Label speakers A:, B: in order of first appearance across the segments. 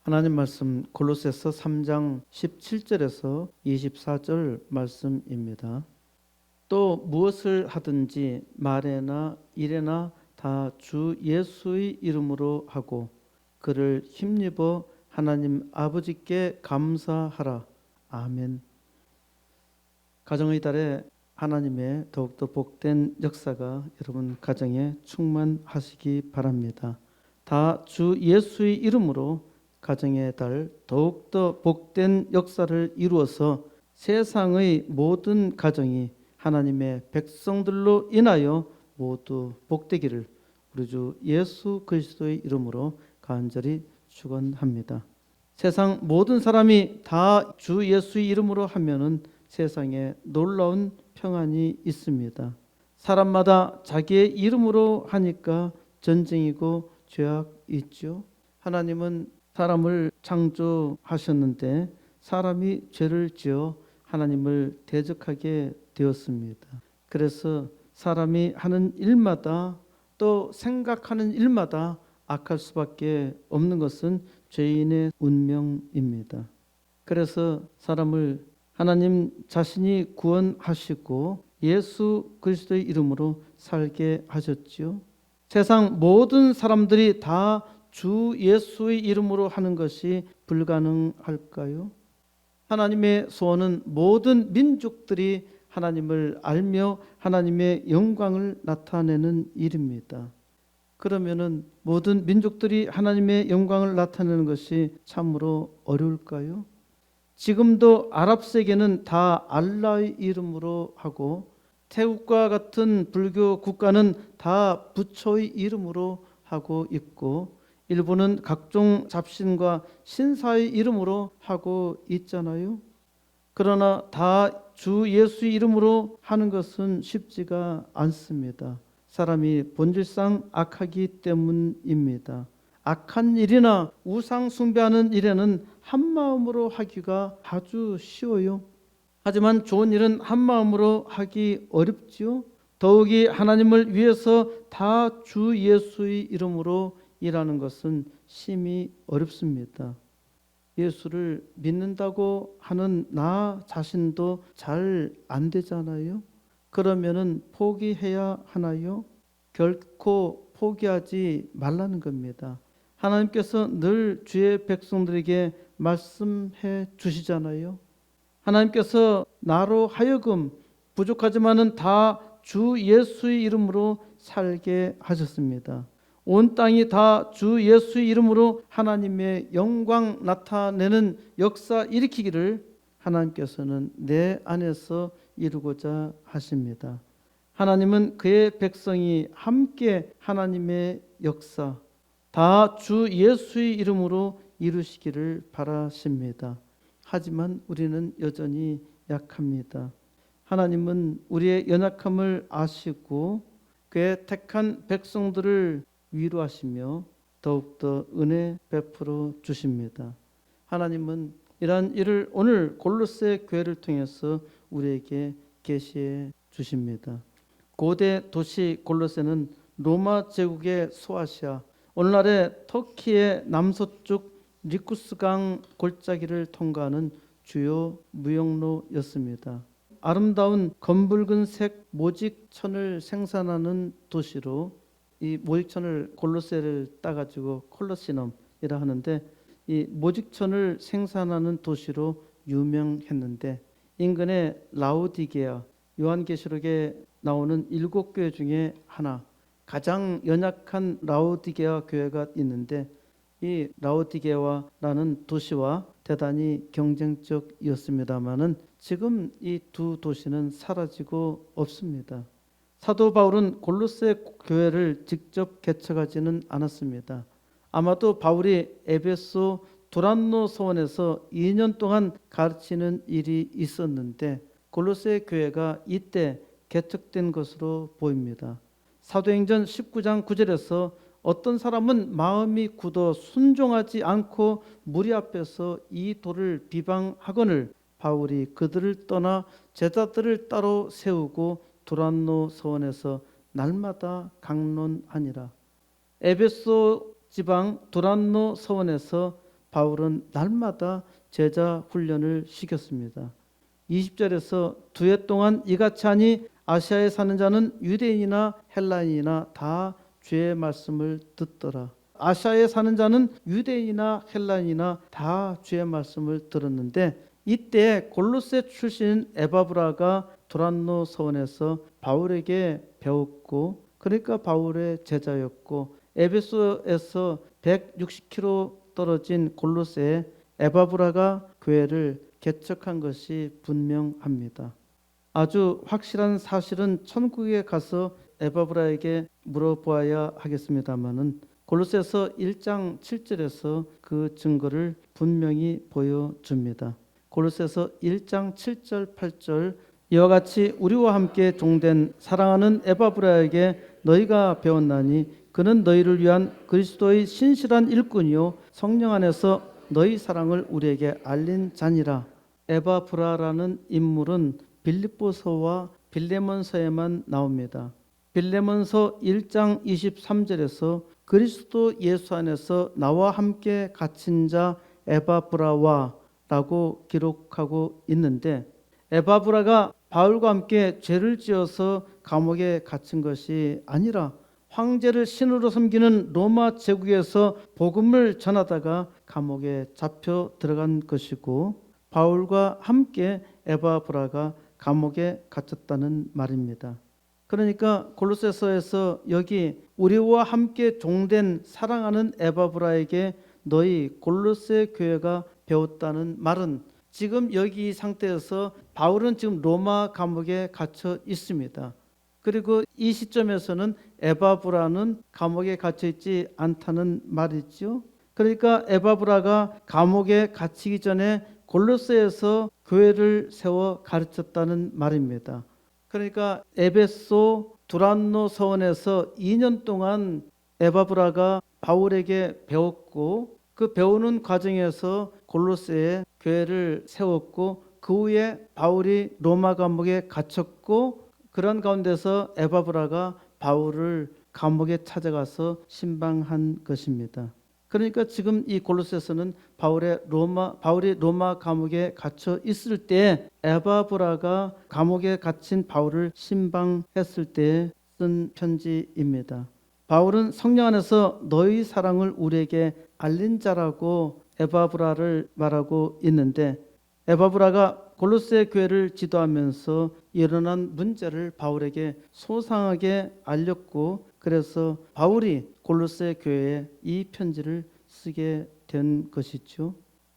A: 하나님 말씀 골로새서 3장 17절에서 24절 말씀입니다. 또 무엇을 하든지 말에나 일에나 다 주 예수의 이름으로 하고 그를 힘입어 하나님 아버지께 감사하라. 아멘. 가정의 달에 하나님의 더욱더 복된 역사가 여러분 가정에 충만하시기 바랍니다. 다 주 예수의 이름으로 가정의 달 더욱더 복된 역사를 이루어서 세상의 모든 가정이 하나님의 백성들로 인하여 모두 복되기를 우리 주 예수 그리스도의 이름으로 간절히 축원합니다. 세상 모든 사람이 다 주 예수의 이름으로 하면은 세상에 놀라운 평안이 있습니다. 사람마다 자기의 이름으로 하니까 전쟁이고 죄악 있죠. 하나님은 사람을 창조하셨는데 사람이 죄를 지어 하나님을 대적하게 되었습니다. 그래서 사람이 하는 일마다 또 생각하는 일마다 악할 수밖에 없는 것은 죄인의 운명입니다. 그래서 사람을 하나님 자신이 구원하시고 예수 그리스도의 이름으로 살게 하셨지요. 세상 모든 사람들이 다 주 예수의 이름으로 하는 것이 불가능할까요? 하나님의 소원은 모든 민족들이 하나님을 알며 하나님의 영광을 나타내는 일입니다. 그러면은 모든 민족들이 하나님의 영광을 나타내는 것이 참으로 어려울까요? 지금도 아랍 세계는 다 알라의 이름으로 하고 태국과 같은 불교 국가는 다 부처의 이름으로 하고 있고 일본은 각종 잡신과 신사의 이름으로 하고 있잖아요. 그러나 다 주 예수의 이름으로 하는 것은 쉽지가 않습니다. 사람이 본질상 악하기 때문입니다. 악한 일이나 우상 숭배하는 일에는 한 마음으로 하기가 아주 쉬워요. 하지만 좋은 일은 한 마음으로 하기 어렵지요. 더욱이 하나님을 위해서 다 주 예수의 이름으로 일하는 것은 심히 어렵습니다. 예수를 믿는다고 하는 나 자신도 잘 안 되잖아요. 그러면은 포기해야 하나요? 결코 포기하지 말라는 겁니다. 하나님께서 늘 주의 백성들에게 말씀해 주시잖아요. 하나님께서 나로 하여금 부족하지만은 다 주 예수의 이름으로 살게 하셨습니다. 온 땅이 다 주 예수의 이름으로 하나님의 영광 나타내는 역사 일으키기를 하나님께서는 내 안에서 이루고자 하십니다. 하나님은 그의 백성이 함께 하나님의 역사 다 주 예수의 이름으로 이루시기를 바라십니다. 하지만 우리는 여전히 약합니다. 하나님은 우리의 연약함을 아시고 그의 택한 백성들을 위로하시며 더욱더 은혜 베풀어 주십니다. 하나님은 이러한 일을 오늘 골로새 교회를 통해서 우리에게 계시해 주십니다. 고대 도시 골로새는 로마 제국의 소아시아, 오늘날의 터키의 남서쪽 리쿠스강 골짜기를 통과하는 주요 무역로였습니다. 아름다운 검붉은색 모직천을 생산하는 도시로 이 모직천을 골로새를 따가지고 콜로시넘이라 하는데 이 모직천을 생산하는 도시로 유명했는데 인근의 라오디게아, 요한계시록에 나오는 7교회 중에 하나, 가장 연약한 라오디게아 교회가 있는데 이 라오디게아라는 도시와 대단히 경쟁적이었습니다마는 지금 이 두 도시는 사라지고 없습니다. 사도 바울은 골로새 교회를 직접 개척하지는 않았습니다. 아마도 바울이 에베소 두란노 서원에서 2년 동안 가르치는 일이 있었는데 골로새 교회가 이때 개척된 것으로 보입니다. 사도행전 19장 9절에서 어떤 사람은 마음이 굳어 순종하지 않고 무리 앞에서 이 돌을 비방하거늘 바울이 그들을 떠나 제자들을 따로 세우고 두란노 서원에서 날마다 강론하니라. 에베소 지방 두란노 서원에서 바울은 날마다 제자 훈련을 시켰습니다. 20절에서 2해 동안 이같이 하니 아시아에 사는 자는 유대인이나 헬라인이나 다 주의 말씀을 듣더라. 아시아에 사는 자는 유대인이나 헬라인이나 다 주의 말씀을 들었는데, 이때 골로새 출신인 에바브라가 두란노 서원에서 바울에게 배웠고, 그러니까 바울의 제자였고, 에베소에서 160km 떨어진 골로새에 에바브라가 교회를 개척한 것이 분명합니다. 아주 확실한 사실은 천국에 가서 에바브라에게 물어보아야 하겠습니다마는 골로새서 1장 7절에서 그 증거를 분명히 보여줍니다. 골로새서 1장 7절 8절 이와 같이 우리와 함께 종된 사랑하는 에바브라에게 너희가 배웠나니 그는 너희를 위한 그리스도의 신실한 일꾼이요 성령 안에서 너희 사랑을 우리에게 알린 자니라. 에바브라라는 인물은 빌립보서와 빌레몬서에만 나옵니다. 빌레몬서 1장 23절에서 그리스도 예수 안에서 나와 함께 갇힌 자 에바브라와 라고 기록하고 있는데, 에바브라가 바울과 함께 죄를 지어서 감옥에 갇힌 것이 아니라 황제를 신으로 섬기는 로마 제국에서 복음을 전하다가 감옥에 잡혀 들어간 것이고, 바울과 함께 에바브라가 감옥에 갇혔다는 말입니다. 그러니까 골로새서에서 여기 우리와 함께 종된 사랑하는 에바브라에게 너희 골로새 교회가 배웠다는 말은, 지금 여기 이 상태에서 바울은 지금 로마 감옥에 갇혀 있습니다. 그리고 이 시점에서는 에바브라는 감옥에 갇혀 있지 않다는 말이죠. 그러니까 에바브라가 감옥에 갇히기 전에 골로새에서 교회를 세워 가르쳤다는 말입니다. 그러니까 에베소 두란노 서원에서 2년 동안 에바브라가 바울에게 배웠고, 그 배우는 과정에서 골로새에 교회를 세웠고, 그 후에 바울이 로마 감옥에 갇혔고, 그런 가운데서 에바브라가 바울을 감옥에 찾아가서 신방한 것입니다. 그러니까 지금 이 골로새서는 바울이 로마 감옥에 갇혀 있을 때 에바브라가 감옥에 갇힌 바울을 신방했을 때 쓴 편지입니다. 바울은 성령 안에서 너희 사랑을 우리에게 알린 자라고 에바브라를 말하고 있는데, 에바브라가 골로새 교회를 지도하면서 일어난 문제를 바울에게 소상하게 알렸고, 그래서 바울이 골로새 교회에 이 편지를 쓰게 된 것이죠.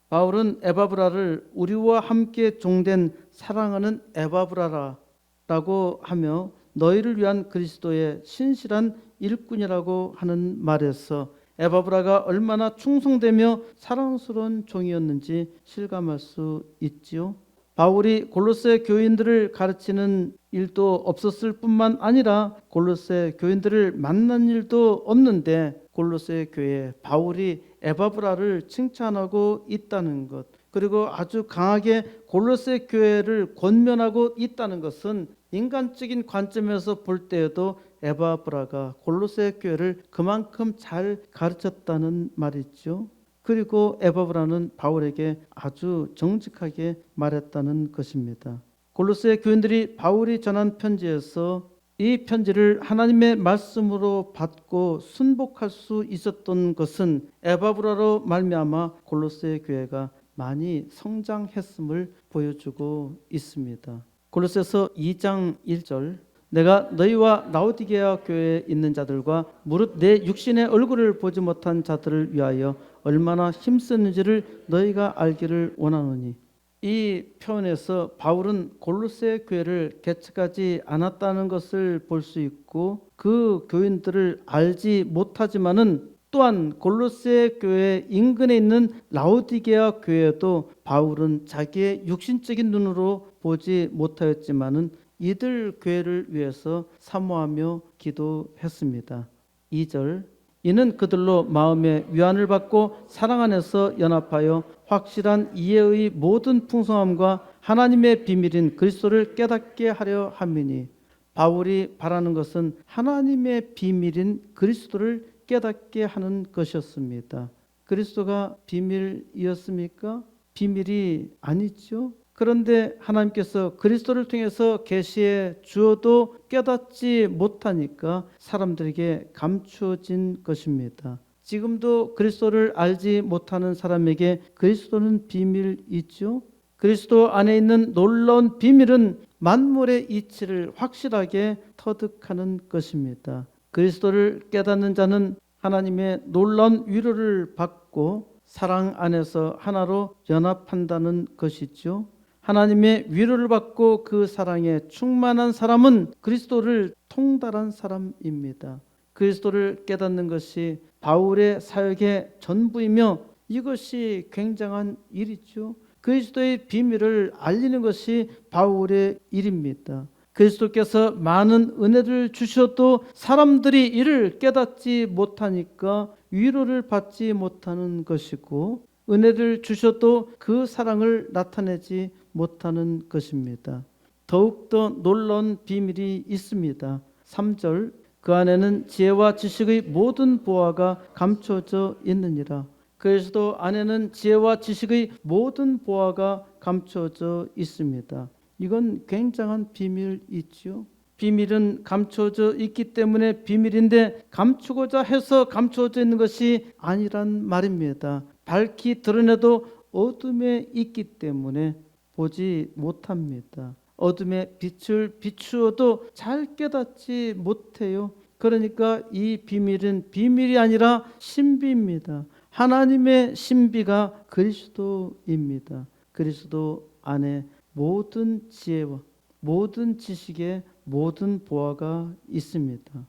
A: 바울은 에바브라를 우리와 함께 종된 사랑하는 에바브라라고 하며 너희를 위한 그리스도의 신실한 일꾼이라고 하는 말에서 에바브라가 얼마나 충성되며 사랑스러운 종이었는지 실감할 수 있지요. 바울이 골로새 교인들을 가르치는 일도 없었을 뿐만 아니라 골로새 교인들을 만난 일도 없는데, 골로새 교회에 바울이 에바브라를 칭찬하고 있다는 것, 그리고 아주 강하게 골로새 교회를 권면하고 있다는 것은 인간적인 관점에서 볼 때에도 에바브라가 골로새 교회를 그만큼 잘 가르쳤다는 말이죠. 그리고 에바브라는 바울에게 아주 정직하게 말했다는 것입니다. 골로새 교인들이 바울이 전한 편지에서 이 편지를 하나님의 말씀으로 받고 순복할 수 있었던 것은 에바브라로 말미암아 골로새 교회가 많이 성장했음을 보여주고 있습니다. 골로새서 2장 1절 내가 너희와 라오디게아 교회에 있는 자들과 무릇 내 육신의 얼굴을 보지 못한 자들을 위하여 얼마나 힘쓰는지를 너희가 알기를 원하노니. 이 표현에서 바울은 골로새 교회를 개척하지 않았다는 것을 볼 수 있고, 그 교인들을 알지 못하지만은 또한 골로새 교회 인근에 있는 라오디게아 교회도 바울은 자기의 육신적인 눈으로 보지 못하였지만은 이들 교회를 위해서 사모하며 기도했습니다. 2절 이는 그들로 마음의 위안을 받고 사랑 안에서 연합하여 확실한 이해의 모든 풍성함과 하나님의 비밀인 그리스도를 깨닫게 하려 함이니. 바울이 바라는 것은 하나님의 비밀인 그리스도를 깨닫게 하는 것이었습니다. 그리스도가 비밀이었습니까? 비밀이 아니죠. 그런데 하나님께서 그리스도를 통해서 계시해 주어도 깨닫지 못하니까 사람들에게 감추어진 것입니다. 지금도 그리스도를 알지 못하는 사람에게 그리스도는 비밀이죠. 그리스도 안에 있는 놀라운 비밀은 만물의 이치를 확실하게 터득하는 것입니다. 그리스도를 깨닫는 자는 하나님의 놀라운 위로를 받고 사랑 안에서 하나로 연합한다는 것이죠. 하나님의 위로를 받고 그 사랑에 충만한 사람은 그리스도를 통달한 사람입니다. 그리스도를 깨닫는 것이 바울의 사역의 전부이며 이것이 굉장한 일이죠. 그리스도의 비밀을 알리는 것이 바울의 일입니다. 그리스도께서 많은 은혜를 주셔도 사람들이 이를 깨닫지 못하니까 위로를 받지 못하는 것이고, 은혜를 주셔도 그 사랑을 나타내지 못하는 것입니다. 더욱더 놀라운 비밀이 있습니다. 3절, 그 안에는 지혜와 지식의 모든 보화가 감춰져 있느니라. 그리스도 안에는 지혜와 지식의 모든 보화가 감춰져 있습니다. 이건 굉장한 비밀이지요. 비밀은 감춰져 있기 때문에 비밀인데 감추고자 해서 감춰져 있는 것이 아니란 말입니다. 밝히 드러내도 어둠에 있기 때문에 보지 못합니다. 어둠에 빛을 비추어도 잘 깨닫지 못해요. 그러니까 이 비밀은 비밀이 아니라 신비입니다. 하나님의 신비가 그리스도입니다. 그리스도 안에 모든 지혜와 모든 지식의 모든 보화가 있습니다.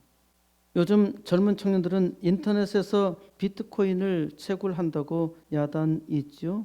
A: 요즘 젊은 청년들은 인터넷에서 비트코인을 채굴한다고 야단이죠.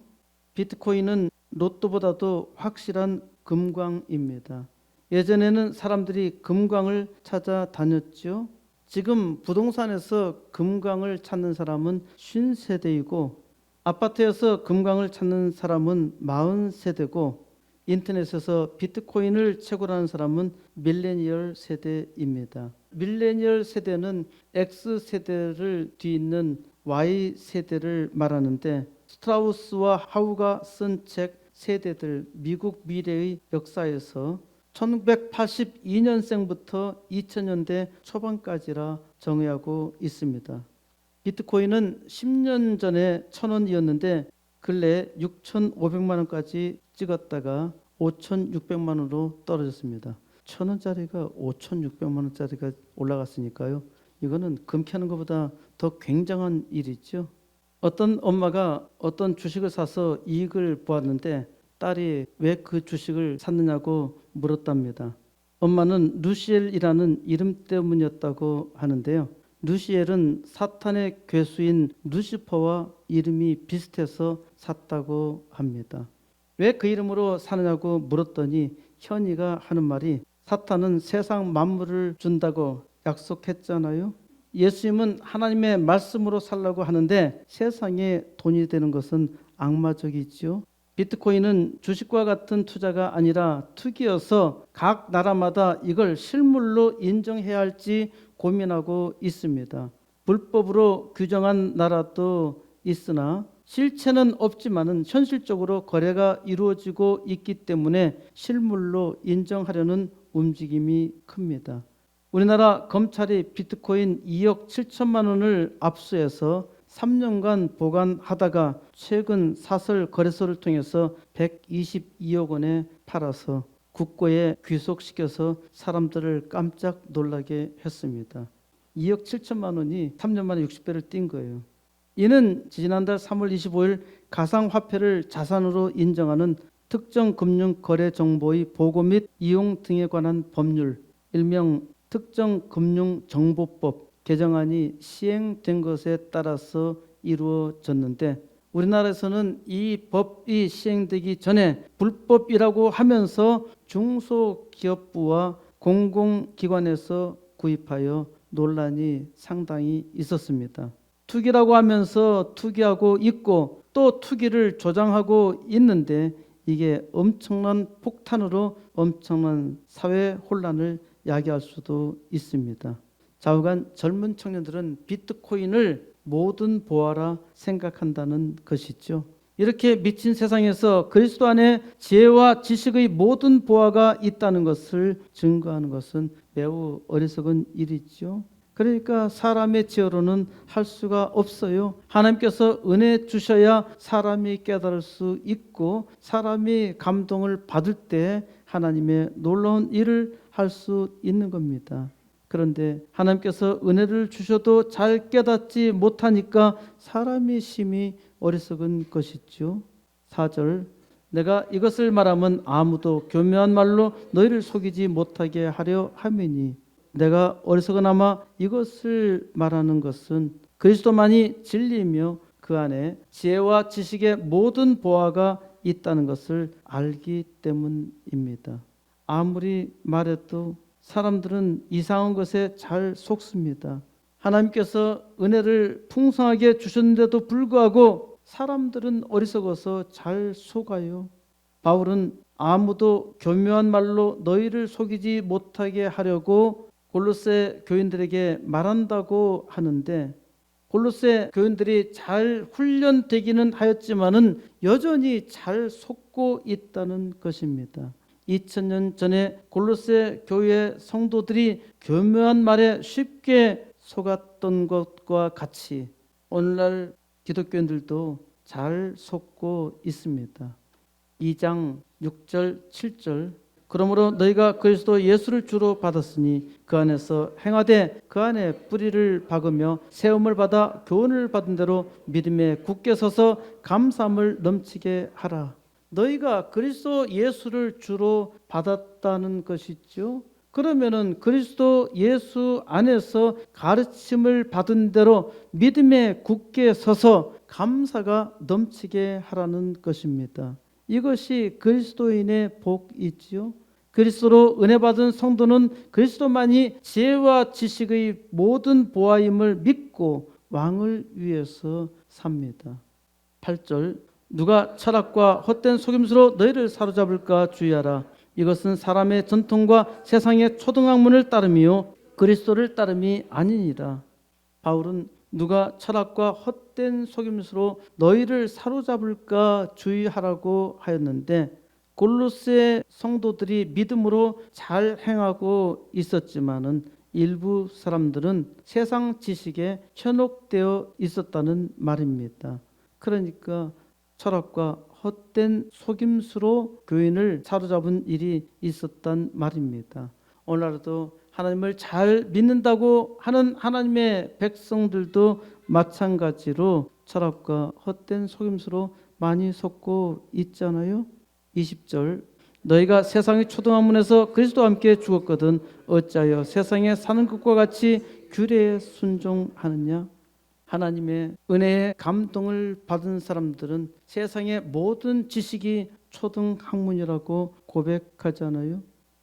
A: 비트코인은 로또보다도 확실한 금광입니다. 예전에는 사람들이 금광을 찾아다녔죠. 지금 부동산에서 금광을 찾는 사람은 50세대이고 아파트에서 금광을 찾는 사람은 40세대고 인터넷에서 비트코인을 채굴하는 사람은 밀레니얼 세대입니다. 밀레니얼 세대는 X세대를 뒤잇는 Y세대를 말하는데 스트라우스와 하우가 쓴 책 세대들 미국 미래의 역사에서 1982년생부터 2000년대 초반까지라 정의하고 있습니다. 비트코인은 10년 전에 1,000원이었는데 근래 6,500만 원까지 찍었다가 5,600만 원으로 떨어졌습니다. 1,000원짜리가 5,600만 원짜리가 올라갔으니까요. 이거는 금 캐는 것보다 더 굉장한 일이죠. 어떤 엄마가 어떤 주식을 사서 이익을 보았는데 딸이 왜 그 주식을 샀느냐고 물었답니다. 엄마는 루시엘이라는 이름 때문이었다고 하는데요. 루시엘은 사탄의 괴수인 루시퍼와 이름이 비슷해서 샀다고 합니다. 왜 그 이름으로 사느냐고 물었더니 현이가 하는 말이 사탄은 세상 만물을 준다고 약속했잖아요. 예수님은 하나님의 말씀으로 살라고 하는데 세상에 돈이 되는 것은 악마적이죠. 비트코인은 주식과 같은 투자가 아니라 투기여서 각 나라마다 이걸 실물로 인정해야 할지 고민하고 있습니다. 불법으로 규정한 나라도 있으나 실체는 없지만은 현실적으로 거래가 이루어지고 있기 때문에 실물로 인정하려는 움직임이 큽니다. 우리나라 검찰이 비트코인 2억 7천만 원을 압수해서 3년간 보관하다가 최근 사설 거래소를 통해서 122억 원에 팔아서 국고에 귀속시켜서 사람들을 깜짝 놀라게 했습니다. 2억 7천만 원이 3년 만에 60배를 뛴 거예요. 이는 지난달 3월 25일 가상화폐를 자산으로 인정하는 특정 금융 거래 정보의 보고 및 이용 등에 관한 법률, 일명 특정금융정보법 개정안이 시행된 것에 따라서 이루어졌는데 우리나라에서는 이 법이 시행되기 전에 불법이라고 하면서 중소기업부와 공공기관에서 구입하여 논란이 상당히 있었습니다. 투기라고 하면서 투기하고 있고 또 투기를 조장하고 있는데 이게 엄청난 폭탄으로 엄청난 사회 혼란을 야기할 수도 있습니다. 좌우간 젊은 청년들은 비트코인을 모든 보화라 생각한다는 것이죠. 이렇게 미친 세상에서 그리스도 안에 지혜와 지식의 모든 보화가 있다는 것을 증거하는 것은 매우 어리석은 일이죠. 그러니까 사람의 지혜로는 할 수가 없어요. 하나님께서 은혜 주셔야 사람이 깨달을 수 있고 사람이 감동을 받을 때 하나님의 놀라운 일을 할 수 있는 겁니다. 그런데 하나님께서 은혜를 주셔도 잘 깨닫지 못하니까 사람이 심히 어리석은 것이죠. 4절 내가 이것을 말하면 아무도 교묘한 말로 너희를 속이지 못하게 하려 함이니 내가 어리석으나마 이것을 말하는 것은 그리스도만이 진리이며 그 안에 지혜와 지식의 모든 보화가 있다는 것을 알기 때문입니다. 아무리 말해도 사람들은 이상한 것에 잘 속습니다. 하나님께서 은혜를 풍성하게 주셨는데도 불구하고 사람들은 어리석어서 잘 속아요. 바울은 아무도 교묘한 말로 너희를 속이지 못하게 하려고 골로새 교인들에게 말한다고 하는데 골로새 교인들이 잘 훈련되기는 하였지만은 여전히 잘 속고 있다는 것입니다. 2000년 전에 골로새 교회 성도들이 교묘한 말에 쉽게 속았던 것과 같이 오늘날 기독교인들도 잘 속고 있습니다. 2장 6절 7절 그러므로 너희가 그리스도 예수를 주로 받았으니 그 안에서 행하되 그 안에 뿌리를 박으며 세움을 받아 교훈을 받은 대로 믿음에 굳게 서서 감사함을 넘치게 하라. 너희가 그리스도 예수를 주로 받았다는 것이죠. 그러면은 그리스도 예수 안에서 가르침을 받은 대로 믿음에 굳게 서서 감사가 넘치게 하라는 것입니다. 이것이 그리스도인의 복이지요. 그리스도로 은혜 받은 성도는 그리스도만이 지혜와 지식의 모든 보화임을 믿고 왕을 위해서 삽니다. 8절 누가 철학과 헛된 속임수로 너희를 사로잡을까 주의하라. 이것은 사람의 전통과 세상의 초등학문을 따름이요 그리스도를 따름이 아니니라. 바울은 누가 철학과 헛된 속임수로 너희를 사로잡을까 주의하라고 하였는데 골로새 성도들이 믿음으로 잘 행하고 있었지만은 일부 사람들은 세상 지식에 현혹되어 있었다는 말입니다. 그러니까 철학과 헛된 속임수로 교인을 사로잡은 일이 있었단 말입니다. 오늘날도 하나님을 잘 믿는다고 하는 하나님의 백성들도 마찬가지로 철학과 헛된 속임수로 많이 속고 있잖아요. 20절 너희가 세상의 초등학문에서 그리스도와 함께 죽었거든 어찌하여 세상에 사는 것과 같이 규례에 순종하느냐. 하나님의 은혜에 감동을 받은 사람들은 세상의 모든 지식이 초등학문이라고 고백하잖아요.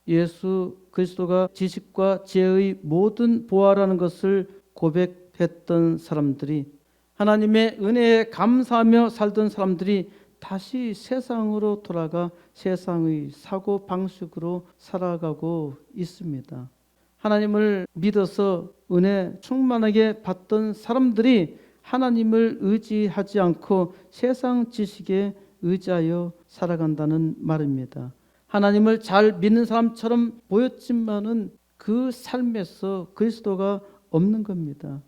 A: 예수 그리스도가 지식과 지혜의 모든 보화라는 것을 고백했던 사람들이 하나님의 은혜에 감사하며 살던 사람들이 다시 세상으로 돌아가 세상의 사고 방식으로 살아가고 있습니다. 하나님을 믿어서 은혜 충만하게 받던 사람들이 하나님을 의지하지 않고 세상 지식에 의지하여 살아간다는 말입니다. 하나님을 잘 믿는 사람처럼 보였지만은 그 삶에서 그리스도가 없는 겁니다.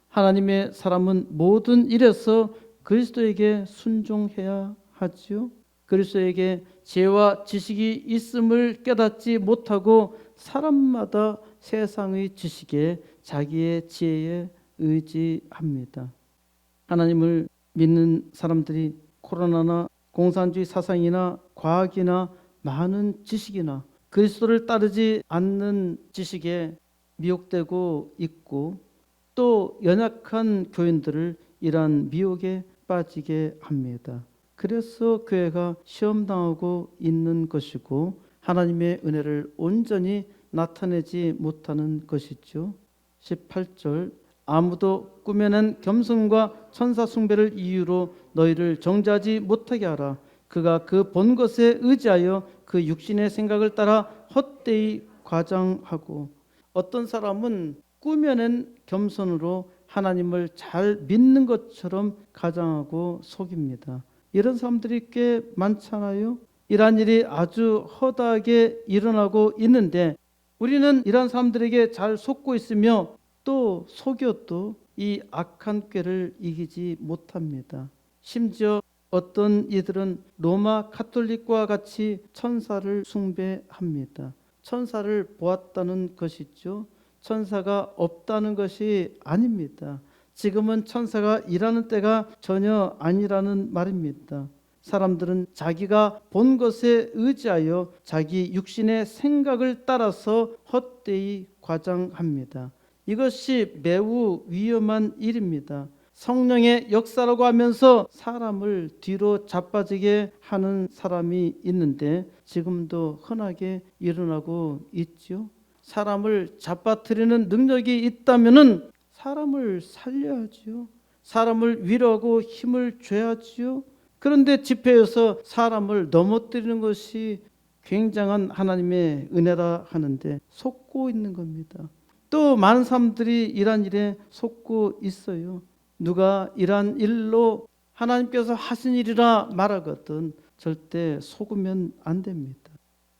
A: 하나님의 사람은 모든 일에서 그리스도에게 순종해야 하지요. 그리스도에게 지혜와 지식이 있음을 깨닫지 못하고 사람마다 세상의 지식에 자기의 지혜에 의지합니다. 하나님을 믿는 사람들이 코로나나 공산주의 사상이나 과학이나 많은 지식이나 그리스도를 따르지 않는 지식에 미혹되고 있고 또 연약한 교인들을 이러한 미혹에 빠지게 합니다. 그래서 교회가 시험당하고 있는 것이고 하나님의 은혜를 온전히 나타내지 못하는 것이죠. 18절 아무도 꾸며낸 겸손과 천사 숭배를 이유로 너희를 정죄하지 못하게 하라. 그가 그 본 것에 의지하여 그 육신의 생각을 따라 헛되이 과장하고 어떤 사람은 꾸며낸 겸손으로 하나님을 잘 믿는 것처럼 가장하고 속입니다. 이런 사람들이 꽤 많잖아요. 이러한 일이 아주 허다하게 일어나고 있는데 우리는 이러한 사람들에게 잘 속고 있으며 또 속여도 이 악한 꾀를 이기지 못합니다. 심지어 어떤 이들은 로마 가톨릭과 같이 천사를 숭배합니다. 천사를 보았다는 것이죠. 천사가 없다는 것이 아닙니다. 지금은 천사가 일하는 때가 전혀 아니라는 말입니다. 사람들은 자기가 본 것에 의지하여 자기 육신의 생각을 따라서 헛되이 과장합니다. 이것이 매우 위험한 일입니다. 성령의 역사라고 하면서 사람을 뒤로 자빠지게 하는 사람이 있는데 지금도 흔하게 일어나고 있죠. 사람을 잡아뜨리는 능력이 있다면은 사람을 살려야지요. 사람을 위로하고 힘을 줘야지요. 그런데 집회에서 사람을 넘어뜨리는 것이 굉장한 하나님의 은혜라 하는데 속고 있는 겁니다. 또 많은 사람들이 이러한 일에 속고 있어요. 누가 이러한 일로 하나님께서 하신 일이라 말하거든 절대 속으면 안 됩니다.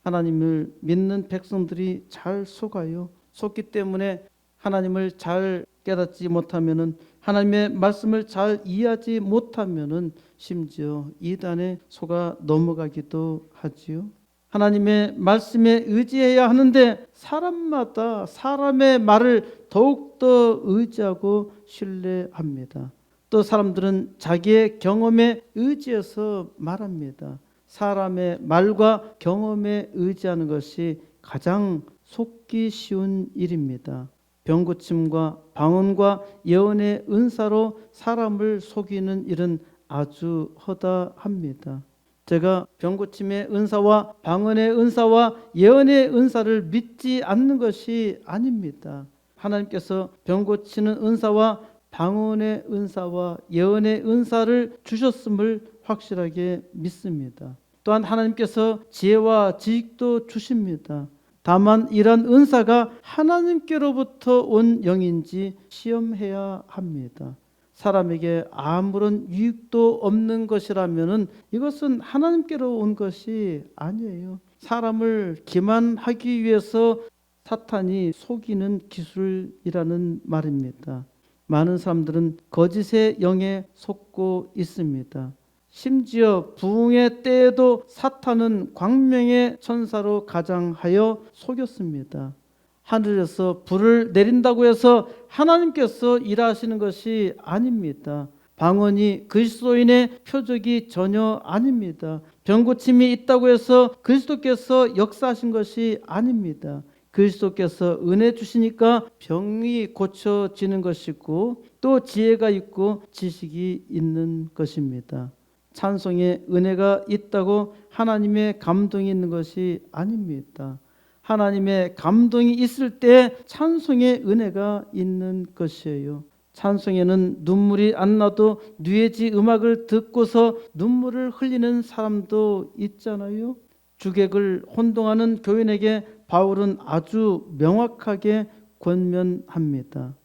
A: 하나님을 믿는 백성들이 잘 속아요. 속기 때문에 하나님을 잘 깨닫지 못하면은 하나님의 말씀을 잘 이해하지 못하면은 심지어 이단에 속아 넘어가기도 하지요. 하나님의 말씀에 의지해야 하는데 사람마다 사람의 말을 더욱더 의지하고 신뢰합니다. 또 사람들은 자기의 경험에 의지해서 말합니다. 사람의 말과 경험에 의지하는 것이 가장 속기 쉬운 일입니다. 병고침과 방언과 예언의 은사로 사람을 속이는 일은 아주 허다합니다. 제가 병고침의 은사와 방언의 은사와 예언의 은사를 믿지 않는 것이 아닙니다. 하나님께서 병고치는 은사와 방언의 은사와 예언의 은사를 주셨음을 확실하게 믿습니다. 또한 하나님께서 지혜와 지식도 주십니다. 다만 이런 은사가 하나님께로부터 온 영인지 시험해야 합니다. 사람에게 아무런 유익도 없는 것이라면 이것은 하나님께로 온 것이 아니에요. 사람을 기만하기 위해서 사탄이 속이는 기술이라는 말입니다. 많은 사람들은 거짓의 영에 속고 있습니다. 심지어 부흥의 때에도 사탄은 광명의 천사로 가장하여 속였습니다. 하늘에서 불을 내린다고 해서 하나님께서 일하시는 것이 아닙니다. 방언이 그리스도인의 표적이 전혀 아닙니다. 병고침이 있다고 해서 그리스도께서 역사하신 것이 아닙니다. 그리스도께서 은혜 주시니까 병이 고쳐지는 것이고 또 지혜가 있고 지식이 있는 것입니다. 찬송에 은혜가 있다고 하나님의 감동이 있는 것이 아닙니다. 하나님의 감동이 있을 때 찬송의 은혜가 있는 것이에요. 찬송에는 눈물이 안 나도 뉘에지 음악을 듣고서 눈물을 흘리는 사람도 있잖아요. 주객을 혼동하는 교인에게 바울은 아주 명확하게 권면합니다.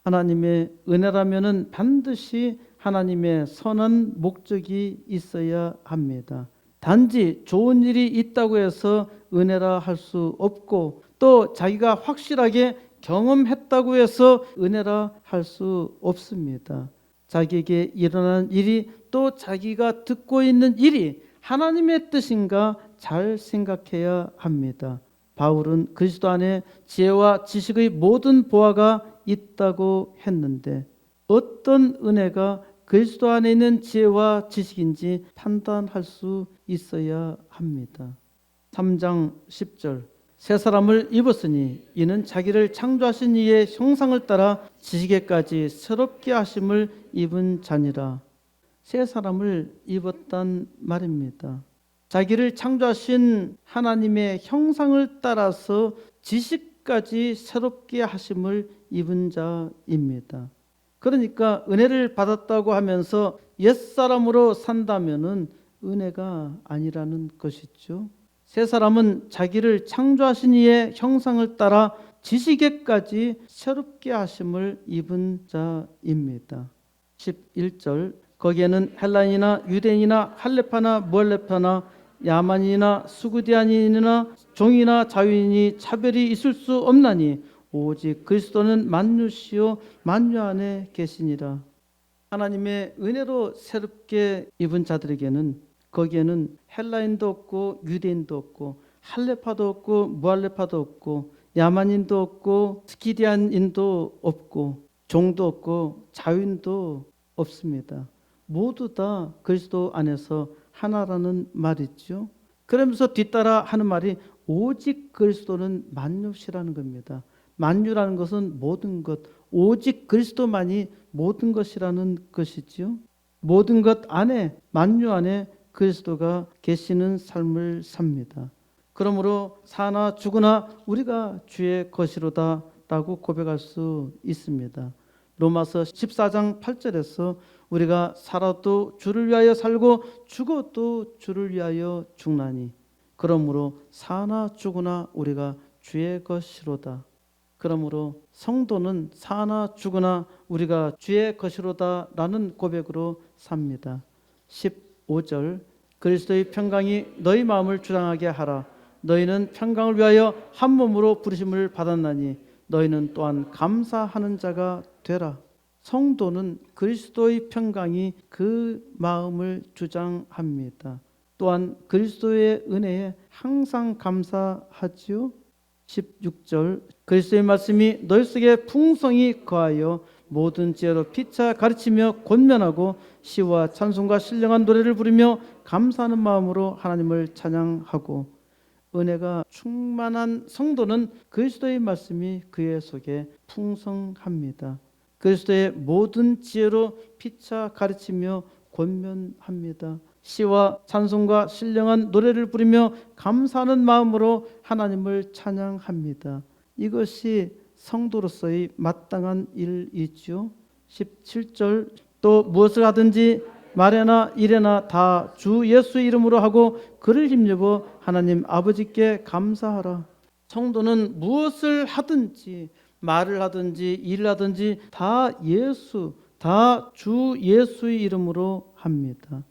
A: 하나님의 은혜라면은 반드시 하나님의 선한 목적이 있어야 합니다. 단지 좋은 일이 있다고 해서 은혜라 할 수 없고 또 자기가 확실하게 경험했다고 해서 은혜라 할 수 없습니다. 자기에게 일어난 일이 또 자기가 듣고 있는 일이 하나님의 뜻인가 잘 생각해야 합니다. 바울은 그리스도 안에 지혜와 지식의 모든 보화가 있다고 했는데 어떤 은혜가 그리스도 안에 있는 지혜와 지식인지 판단할 수 있어야 합니다. 3장 10절 새 사람을 입었으니 이는 자기를 창조하신 이의 형상을 따라 지식에까지 새롭게 하심을 입은 자니라. 새 사람을 입었단 말입니다. 자기를 창조하신 하나님의 형상을 따라서 지식까지 새롭게 하심을 입은 자입니다. 그러니까 은혜를 받았다고 하면서 옛사람으로 산다면은 은혜가 아니라는 것이죠. 새 사람은 자기를 창조하신 이의 형상을 따라 지식에까지 새롭게 하심을 입은 자입니다. 11절 거기에는 헬라인이나 유대인이나 할레파나 무할레파나 야만인이나 수구디아인이나 종이나 자유인이 차별이 있을 수 없나니 오직 그리스도는 만유시요 만유 안에 계시니라. 하나님의 은혜로 새롭게 입은 자들에게는 거기에는 헬라인도 없고 유대인도 없고 할레파도 없고 무할레파도 없고 야만인도 없고 스키디안인도 없고 종도 없고 자유인도 없습니다. 모두 다 그리스도 안에서 하나라는 말이죠. 그러면서 뒤따라 하는 말이 오직 그리스도는 만유시라는 겁니다. 만유라는 것은 모든 것, 오직 그리스도만이 모든 것이라는 것이지요. 모든 것 안에, 만유 안에 그리스도가 계시는 삶을 삽니다. 그러므로 사나 죽으나 우리가 주의 것이로다 라고 고백할 수 있습니다. 로마서 14장 8절에서 우리가 살아도 주를 위하여 살고 죽어도 주를 위하여 죽나니 그러므로 사나 죽으나 우리가 주의 것이로다. 그러므로 성도는 사나 죽으나 우리가 주의 것이로다 라는 고백으로 삽니다. 15절 그리스도의 평강이 너희 마음을 주장하게 하라. 너희는 평강을 위하여 한 몸으로 부르심을 받았나니 너희는 또한 감사하는 자가 되라. 성도는 그리스도의 평강이 그 마음을 주장합니다. 또한 그리스도의 은혜에 항상 감사하지요. 16절 그리스도의 말씀이 너희 속에 풍성히 거하여 모든 지혜로 피차 가르치며 권면하고 시와 찬송과 신령한 노래를 부르며 감사하는 마음으로 하나님을 찬양하고 은혜가 충만한 성도는 그리스도의 말씀이 그의 속에 풍성합니다. 그리스도의 모든 지혜로 피차 가르치며 권면합니다. 시와 찬송과 신령한 노래를 부르며 감사하는 마음으로 하나님을 찬양합니다. 이것이 성도로서의 마땅한 일이죠. 17절 또 무엇을 하든지 말에나 일에나 다 주 예수 이름으로 하고 그를 힘입어 하나님 아버지께 감사하라. 성도는 무엇을 하든지 말을 하든지 일을 하든지 다 예수, 다 주 예수의 이름으로 합니다.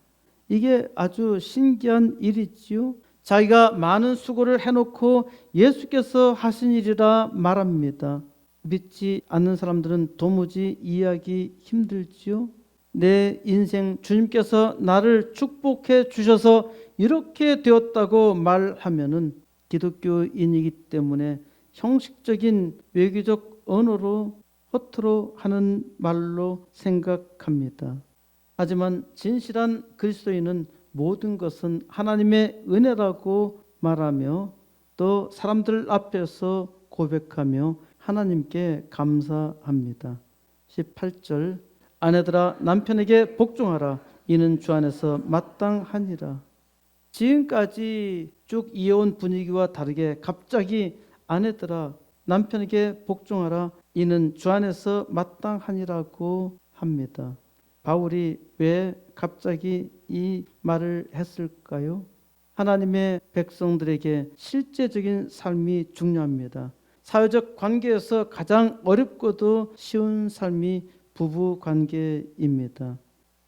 A: 이게 아주 신기한 일이지요. 자기가 많은 수고를 해놓고 예수께서 하신 일이라 말합니다. 믿지 않는 사람들은 도무지 이해하기 힘들지요. 내 인생 주님께서 나를 축복해 주셔서 이렇게 되었다고 말하면은 기독교인이기 때문에 형식적인 외교적 언어로 허투루 하는 말로 생각합니다. 하지만 진실한 그리스도인은 모든 것은 하나님의 은혜라고 말하며 또 사람들 앞에서 고백하며 하나님께 감사합니다. 18절 아내들아 남편에게 복종하라. 이는 주 안에서 마땅하니라. 지금까지 쭉 이어온 분위기와 다르게 갑자기 아내들아 남편에게 복종하라. 이는 주 안에서 마땅하니라고 합니다. 바울이 왜 갑자기 이 말을 했을까요? 하나님의 백성들에게 실제적인 삶이 중요합니다. 사회적 관계에서 가장 어렵고도 쉬운 삶이 부부 관계입니다.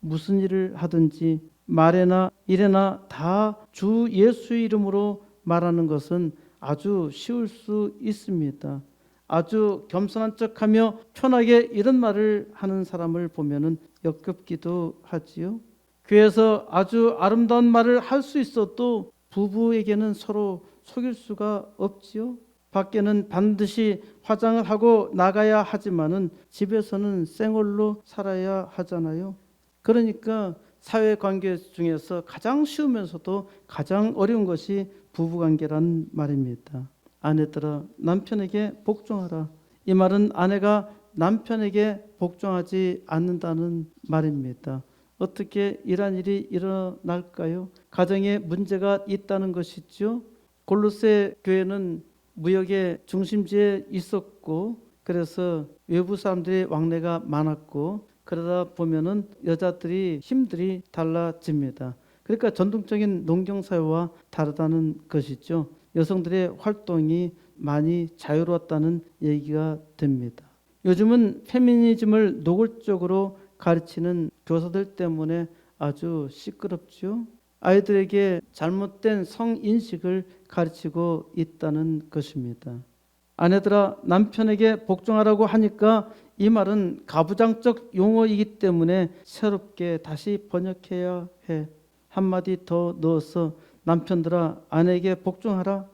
A: 무슨 일을 하든지 말에나 일에나 다 주 예수의 이름으로 말하는 것은 아주 쉬울 수 있습니다. 아주 겸손한 척하며 편하게 이런 말을 하는 사람을 보면은 역겹기도 하지요. 교회에서 아주 아름다운 말을 할 수 있어도 부부에게는 서로 속일 수가 없지요. 밖에는 반드시 화장을 하고 나가야 하지만은 집에서는 생얼로 살아야 하잖아요. 그러니까 사회관계 중에서 가장 쉬우면서도 가장 어려운 것이 부부관계란 말입니다. 아내들아 남편에게 복종하라. 이 말은 아내가 남편에게 복종하지 않는다는 말입니다. 어떻게 이런 일이 일어날까요? 가정에 문제가 있다는 것이죠. 골로새 교회는 무역의 중심지에 있었고 그래서 외부 사람들의 왕래가 많았고 그러다 보면은 여자들이 힘들이 달라집니다. 그러니까 전통적인 농경사회와 다르다는 것이죠. 여성들의 활동이 많이 자유로웠다는 얘기가 됩니다. 요즘은 페미니즘을 노골적으로 가르치는 교사들 때문에 아주 시끄럽죠. 아이들에게 잘못된 성인식을 가르치고 있다는 것입니다. 아내들아 남편에게 복종하라고 하니까 이 말은 가부장적 용어이기 때문에 새롭게 다시 번역해야 해. 한마디 더 넣어서 남편들아 아내에게 복종하라.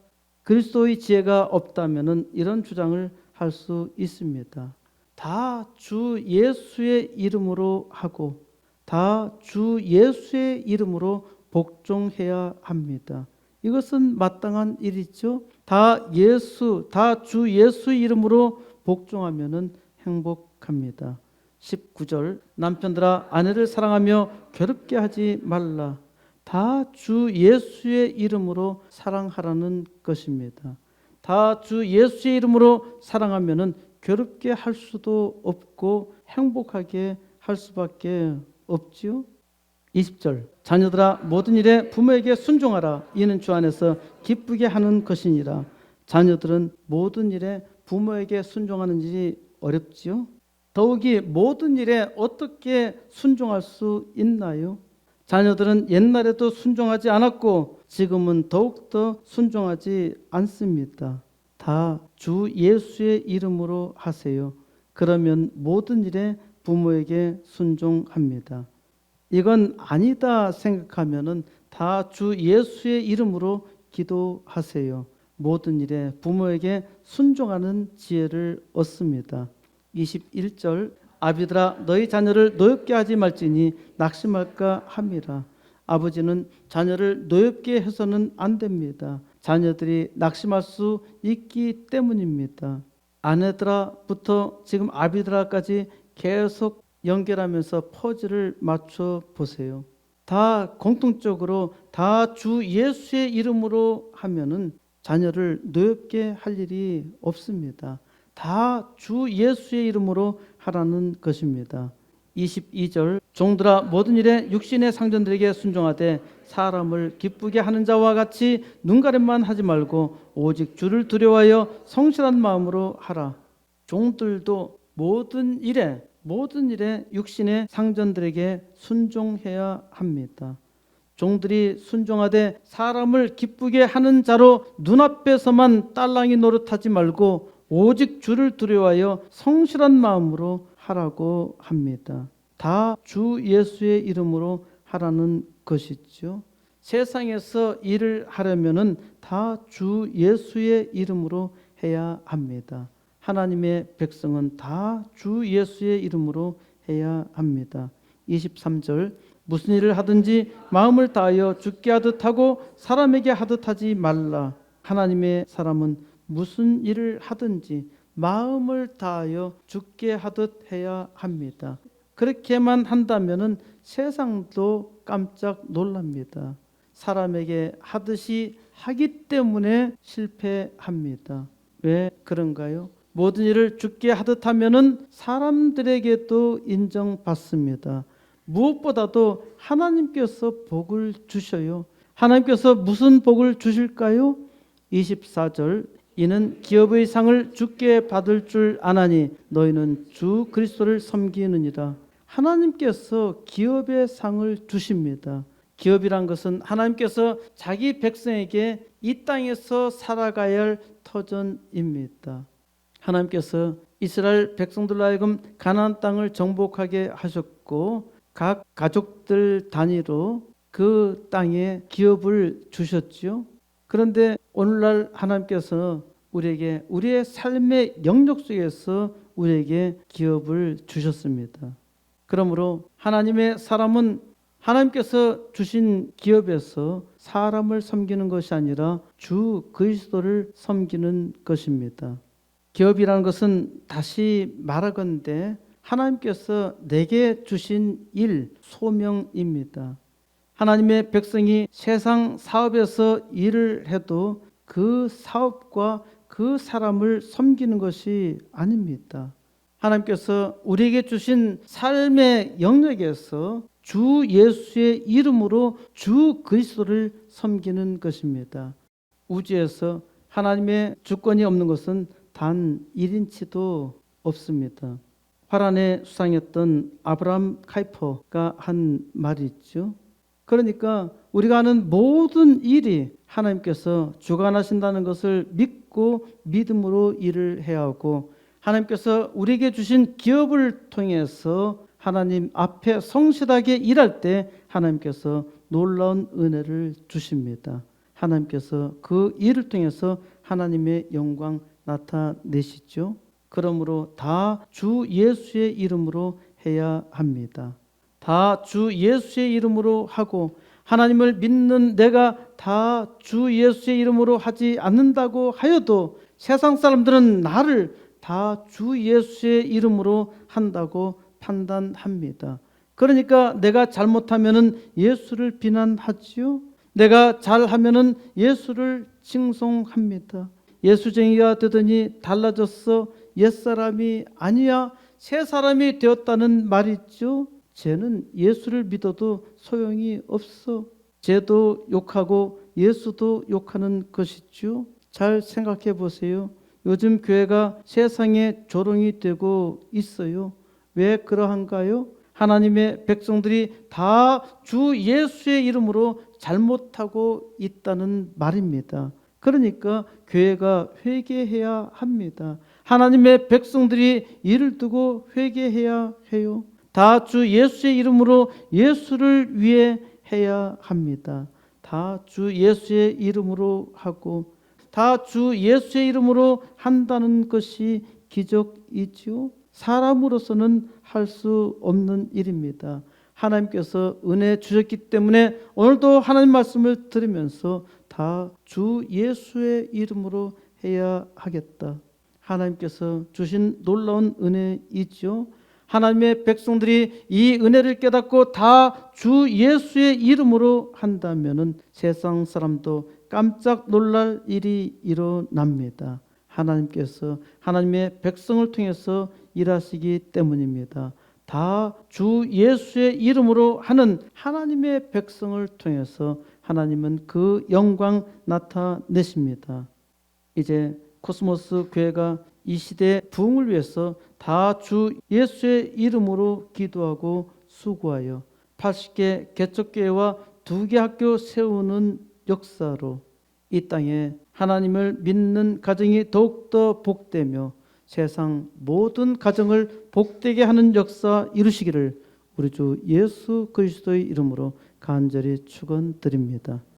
A: 그리스도의 지혜가 없다면 이런 주장을 할 수 있습니다. 다 주 예수의 이름으로 하고 다 주 예수의 이름으로 복종해야 합니다. 이것은 마땅한 일이죠. 다 주 예수의 이름으로 복종하면 행복합니다. 19절 남편들아 아내를 사랑하며 괴롭게 하지 말라. 다 주 예수의 이름으로 사랑하라는 것입니다. 다 주 예수의 이름으로 사랑하면은 괴롭게 할 수도 없고 행복하게 할 수밖에 없지요. 20절 자녀들아 모든 일에 부모에게 순종하라. 이는 주 안에서 기쁘게 하는 것이니라. 자녀들은 모든 일에 부모에게 순종하는 일이 어렵지요. 더욱이 모든 일에 어떻게 순종할 수 있나요? 자녀들은 옛날에도 순종하지 않았고 지금은 더욱더 순종하지 않습니다. 다 주 예수의 이름으로 하세요. 그러면 모든 일에 부모에게 순종합니다. 이건 아니다 생각하면은 다 주 예수의 이름으로 기도하세요. 모든 일에 부모에게 순종하는 지혜를 얻습니다. 21절 아비들아 너희 자녀를 노엽게 하지 말지니 낙심할까 함이라. 아버지는 자녀를 노엽게 해서는 안 됩니다. 자녀들이 낙심할 수 있기 때문입니다. 아내들아부터 지금 아비들아까지 계속 연결하면서 퍼즐을 맞춰 보세요. 다 공통적으로 다 주 예수의 이름으로 하면은 자녀를 노엽게 할 일이 없습니다. 다 주 예수의 이름으로 하라는 것입니다. 22절 종들아 모든 일에 육신의 상전들에게 순종하되 사람을 기쁘게 하는 자와 같이 눈가림만 하지 말고 오직 주를 두려워하여 성실한 마음으로 하라. 종들도 모든 일에 육신의 상전들에게 순종해야 합니다. 종들이 순종하되 사람을 기쁘게 하는 자로 눈앞에서만 딸랑이 노릇하지 말고 오직 주를 두려워하여 성실한 마음으로 하라고 합니다. 다 주 예수의 이름으로 하라는 것이죠. 세상에서 일을 하려면은 다 주 예수의 이름으로 해야 합니다. 하나님의 백성은 다 주 예수의 이름으로 해야 합니다. 23절 무슨 일을 하든지 마음을 다하여 주께 하듯 하고 사람에게 하듯 하지 말라. 하나님의 사람은 무슨 일을 하든지 마음을 다하여 주께 하듯 해야 합니다. 그렇게만 한다면은 세상도 깜짝 놀랍니다. 사람에게 하듯이 하기 때문에 실패합니다. 왜 그런가요? 모든 일을 주께 하듯 하면은 사람들에게도 인정받습니다. 무엇보다도 하나님께서 복을 주셔요. 하나님께서 무슨 복을 주실까요? 24절 이는 기업의 상을 주께 받을 줄 아나니 너희는 주 그리스도를 섬기느니라. 하나님께서 기업의 상을 주십니다. 기업이란 것은 하나님께서 자기 백성에게 이 땅에서 살아가야 할 터전입니다. 하나님께서 이스라엘 백성들로 하여금 가나안 땅을 정복하게 하셨고 각 가족들 단위로 그 땅에 기업을 주셨죠. 그런데 오늘날 하나님께서 우리에게 우리의 삶의 영역 속에서 우리에게 기업을 주셨습니다. 그러므로 하나님의 사람은 하나님께서 주신 기업에서 사람을 섬기는 것이 아니라 주 그리스도를 섬기는 것입니다. 기업이라는 것은 다시 말하건대 하나님께서 내게 주신 일, 소명입니다. 하나님의 백성이 세상 사업에서 일을 해도 그 사업과 그 사람을 섬기는 것이 아닙니다. 하나님께서 우리에게 주신 삶의 영역에서 주 예수의 이름으로 주 그리스도를 섬기는 것입니다. 우주에서 하나님의 주권이 없는 것은 단 1인치도 없습니다. 화란의 수상이었던 아브라함 카이퍼가 한 말이 있죠. 그러니까 우리가 하는 모든 일이 하나님께서 주관하신다는 것을 믿고 믿음으로 일을 해야 하고, 하나님께서 우리에게 주신 기업을 통해서 하나님 앞에 성실하게 일할 때 하나님께서 놀라운 은혜를 주십니다. 하나님께서 그 일을 통해서 하나님의 영광 나타내시죠. 그러므로 다 주 예수의 이름으로 해야 합니다. 다 주 예수의 이름으로 하고, 하나님을 믿는 내가 다 주 예수의 이름으로 하지 않는다고 하여도 세상 사람들은 나를 다 주 예수의 이름으로 한다고 판단합니다. 그러니까 내가 잘못하면은 예수를 비난하지요. 내가 잘하면은 예수를 칭송합니다. 예수쟁이가 되더니 달라졌어. 옛사람이 아니야 새 사람이 되었다는 말이 있죠. 쟤는 예수를 믿어도 소용이 없어. 쟤도 욕하고 예수도 욕하는 것이죠. 잘 생각해 보세요. 요즘 교회가 세상의 조롱이 되고 있어요. 왜 그러한가요? 하나님의 백성들이 다 주 예수의 이름으로 잘못하고 있다는 말입니다. 그러니까 교회가 회개해야 합니다. 하나님의 백성들이 이를 두고 회개해야 해요. 다 주 예수의 이름으로 예수를 위해 해야 합니다. 다 주 예수의 이름으로 하고, 다 주 예수의 이름으로 한다는 것이 기적이지요. 사람으로서는 할 수 없는 일입니다. 하나님께서 은혜 주셨기 때문에 오늘도 하나님 말씀을 들으면서 다 주 예수의 이름으로 해야 하겠다. 하나님께서 주신 놀라운 은혜이죠. 하나님의 백성들이 이 은혜를 깨닫고 다 주 예수의 이름으로 한다면은 세상 사람도 깜짝 놀랄 일이 일어납니다. 하나님께서 하나님의 백성을 통해서 일하시기 때문입니다. 다 주 예수의 이름으로 하는 하나님의 백성을 통해서 하나님은 그 영광 나타내십니다. 이제 코스모스 교회가 이 시대의 부흥을 위해서 다 주 예수의 이름으로 기도하고 수고하여 80개 개척교회와 2개 학교 세우는 역사로 이 땅에 하나님을 믿는 가정이 더욱더 복되며 세상 모든 가정을 복되게 하는 역사 이루시기를 우리 주 예수 그리스도의 이름으로 간절히 축원드립니다.